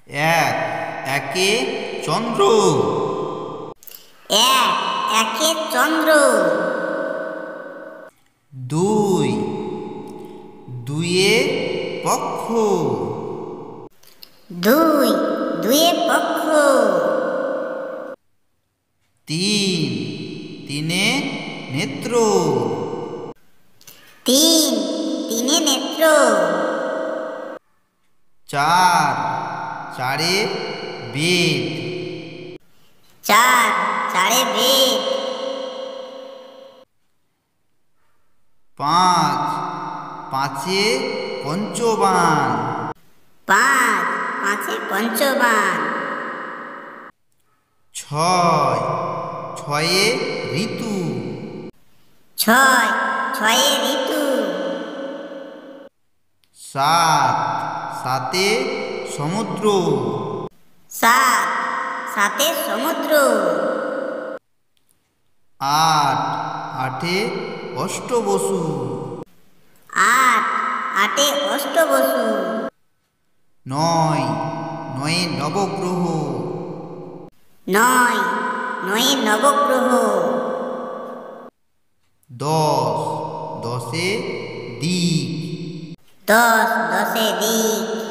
এক একে চন্দ্র। এক একে চন্দ্র। দুই দুইয়ে পক্ষ। দুই দুয়ে পক্ষ। তিন তিনে নেত্র। তিন তিনে নেত্র। চার চারে বেদ। চার চারে বেদ। পাঁচ পাঁচে পঞ্চবান। পাঁচ পাঁচে পঞ্চবান। ছয় ছয়ে ঋতু। ছয় ছয়ে ঋতু। সাত সাতে সমুদ্র। সাত সাতে সমুদ্র। আট আটে অষ্টবসু। আট আটে অষ্টবসু। নয় নয়ে নবগ্রহ। নয় নয়ে নবগ্রহ। দশ দশে দিক। দশ দশে দিক।